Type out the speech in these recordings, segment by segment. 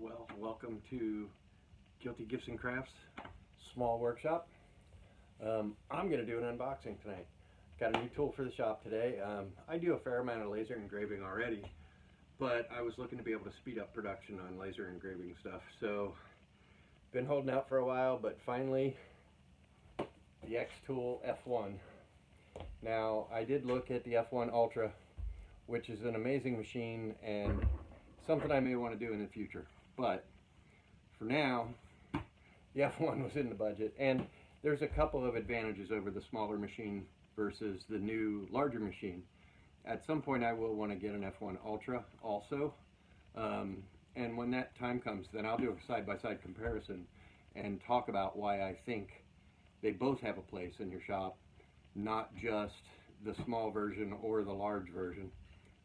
Well, welcome to Guilty Gifts and Crafts small workshop. I'm going to do an unboxing tonight. Got a new tool for the shop today. I do a fair amount of laser engraving already, but I was looking to be able to speed up production on laser engraving stuff. So, been holding out for a while, but finally, the XTool F1. Now, I did look at the F1 Ultra, which is an amazing machine and something I may want to do in the future. But for now, the F1 was in the budget, and there's a couple of advantages over the smaller machine versus the new larger machine. At some point I will want to get an F1 Ultra also, and when that time comes, then I'll do a side-by-side comparison and talk about why I think they both have a place in your shop, not just the small version or the large version.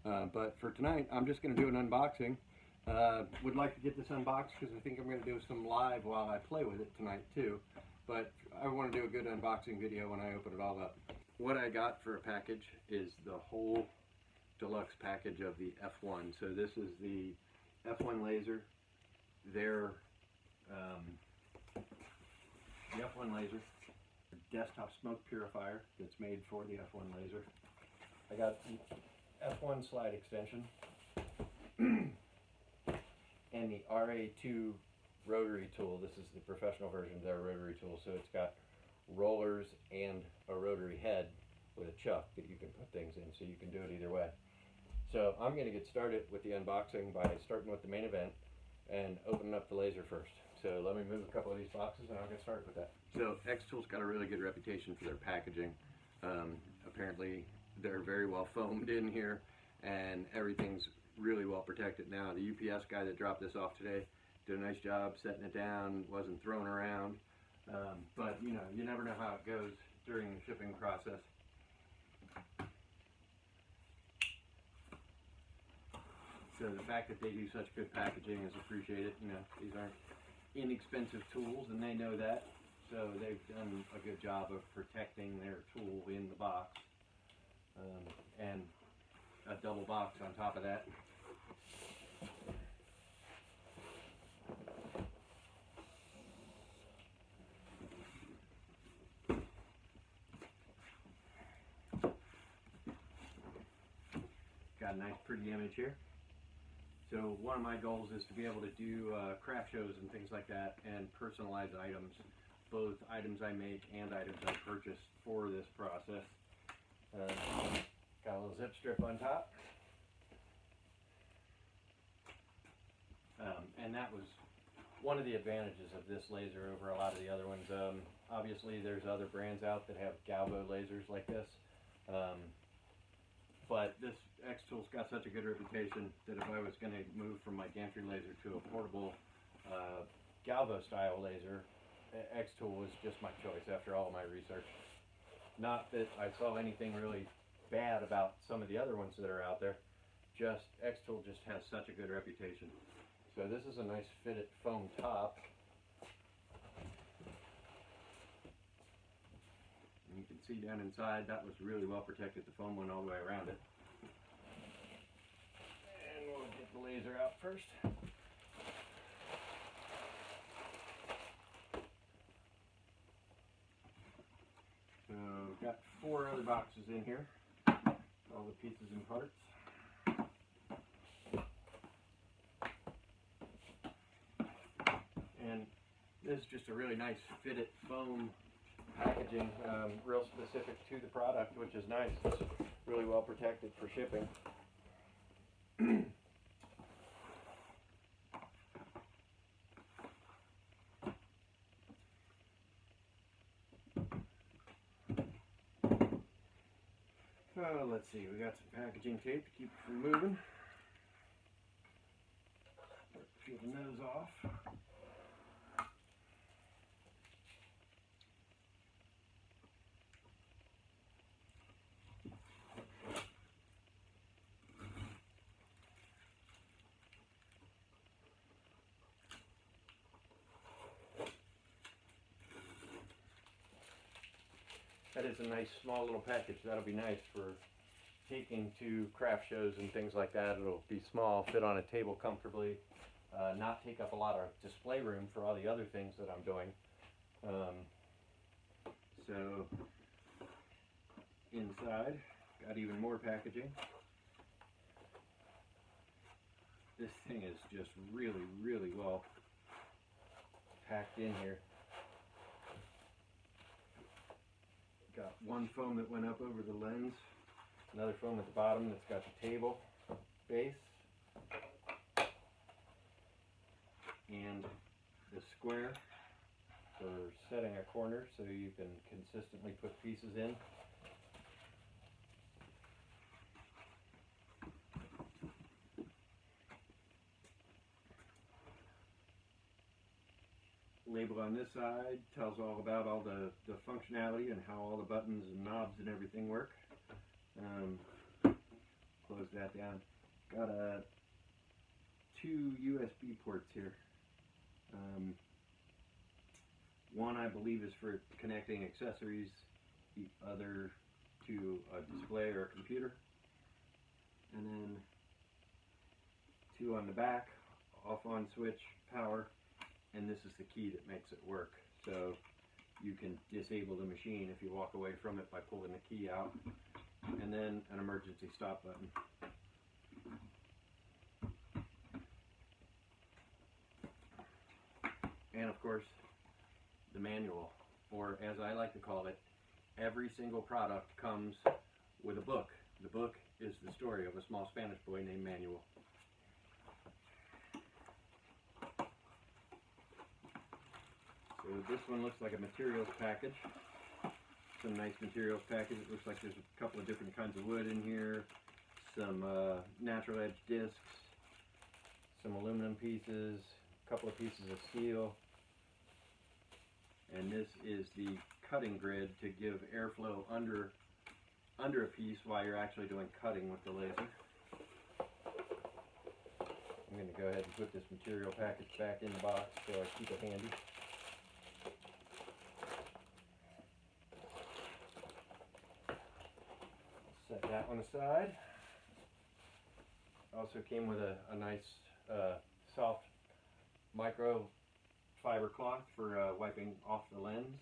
But for tonight, I'm just going to do an unboxing. Would like to get this unboxed because I think I'm going to do some live while I play with it tonight too. But I want to do a good unboxing video when I open it all up. What I got for a package is the whole deluxe package of the F1. So this is the F1 laser, the F1 laser, desktop smoke purifier that's made for the F1 laser. I got the F1 slide extension and the RA2 rotary tool. This is the professional version of their rotary tool, so it's got rollers and a rotary head with a chuck that you can put things in, so you can do it either way. So I'm going to get started with the unboxing by starting with the main event and opening up the laser first. So let me move a couple of these boxes and I'll get started with that. So XTool's got a really good reputation for their packaging. Apparently they're very well foamed in here and everything's really well protected. Now the UPS guy that dropped this off today did a nice job setting it down, wasn't thrown around, but you know, you never know how it goes during the shipping process. So the fact that they do such good packaging is appreciated. You know, these aren't inexpensive tools and they know that, so they've done a good job of protecting their tool in the box, and a double box on top of that. Got a nice pretty image here. So one of my goals is to be able to do craft shows and things like that and personalize items, both items I make and items I purchase for this process. Got a little zip strip on top. And that was one of the advantages of this laser over a lot of the other ones. Obviously there's other brands out that have galvo lasers like this. But this XTool's got such a good reputation that if I was going to move from my gantry laser to a portable galvo style laser, XTool was just my choice after all my research. Not that I saw anything really bad about some of the other ones that are out there, just XTool just has such a good reputation. So this is a nice fitted foam top. And you can see down inside that was really well protected. The foam went all the way around it. And we'll get the laser out first. So we've got 4 other boxes in here, all the pieces and parts. And this is just a really nice fitted foam packaging, real specific to the product, which is nice. It's really well protected for shipping. Oh, let's see, we got some packaging tape to keep it from moving. Peel the nose off. That is a nice small little package. That'll be nice for taking to craft shows and things like that. It'll be small, fit on a table comfortably, not take up a lot of display room for all the other things that I'm doing. So inside, got even more packaging. This thing is just really, really well packed in here. Got one foam that went up over the lens, another foam at the bottom that's got the table base, and the square for setting a corner so you can consistently put pieces in. Label on this side tells all about all the functionality and how all the buttons and knobs and everything work. Close that down. Got two USB ports here. One I believe is for connecting accessories, the other to a display or a computer. And then two on the back, off on switch, power. And this is the key that makes it work. So you can disable the machine if you walk away from it by pulling the key out. And then an emergency stop button. And of course, the manual, or as I like to call it, every single product comes with a book. The book is the story of a small Spanish boy named Manuel. So this one looks like a materials package. Some nice materials package. It looks like there's a couple of different kinds of wood in here. Some natural edge discs. Some aluminum pieces. A couple of pieces of steel. And this is the cutting grid to give airflow under a piece while you're actually doing cutting with the laser. I'm going to go ahead and put this material package back in the box so I keep it handy. Set that one aside. Also came with a nice soft microfiber cloth for wiping off the lens.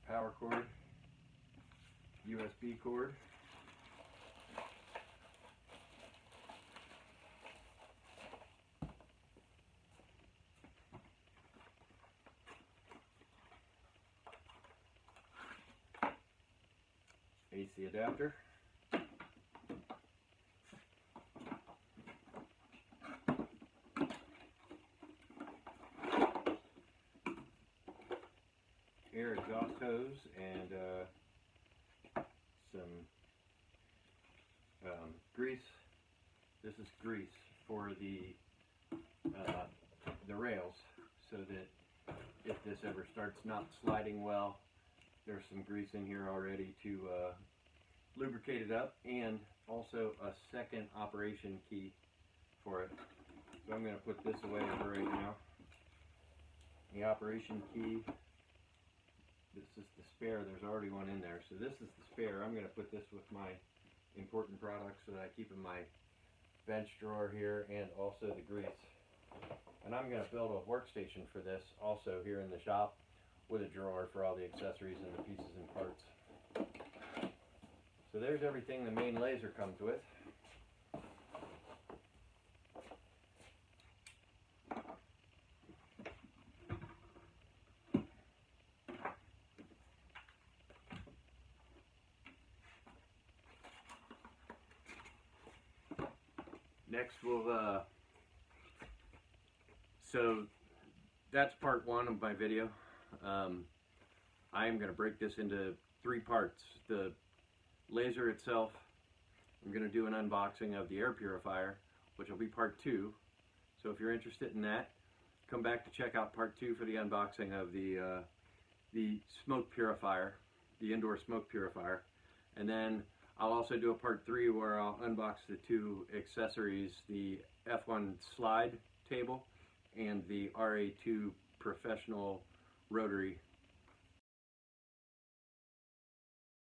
Power cord, USB cord. AC adapter. Air exhaust hose and some grease. This is grease for the rails, so that if this ever starts not sliding well, there's some grease in here already to lubricate it up, and also a second operation key for it. So I'm going to put this away for right now. The operation key, this is the spare, there's already one in there. So this is the spare. I'm going to put this with my important products that I keep in my bench drawer here, and also the grease. And I'm going to build a workstation for this also here in the shop, with a drawer for all the accessories and the pieces and parts. So there's everything the main laser comes with. Next we'll, so that's part one of my video. I am going to break this into 3 parts. The laser itself, I'm going to do an unboxing of the air purifier, which will be part 2. So if you're interested in that, come back to check out part 2 for the unboxing of the smoke purifier, the indoor smoke purifier. And then I'll also do a part 3 where I'll unbox the 2 accessories, the F1 slide table and the RA2 professional rotary